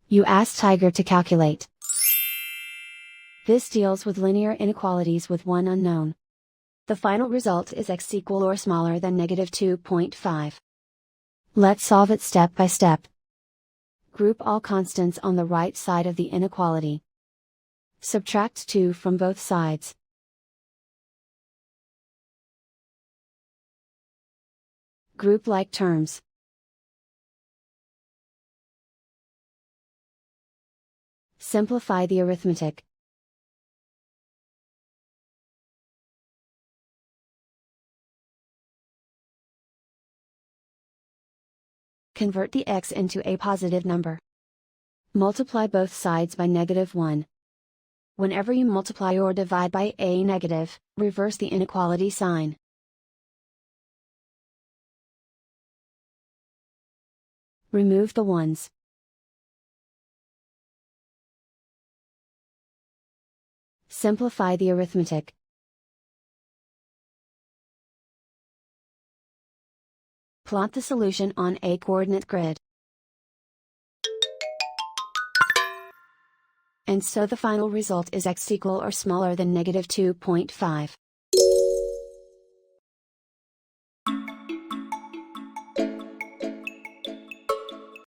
You ask Tiger to calculate. This deals with linear inequalities with one unknown. The final result is x equal or smaller than negative 2.5. Let's solve it step by step. Group all constants on the right side of the inequality. Subtract 2 from both sides. Group like terms. Simplify the arithmetic. Convert the x into a positive number. Multiply both sides by -1. Whenever you multiply or divide by a negative, reverse the inequality sign. Remove the ones. Simplify the arithmetic. Plot the solution on a coordinate grid. And so the final result is x equal or smaller than negative 2.5.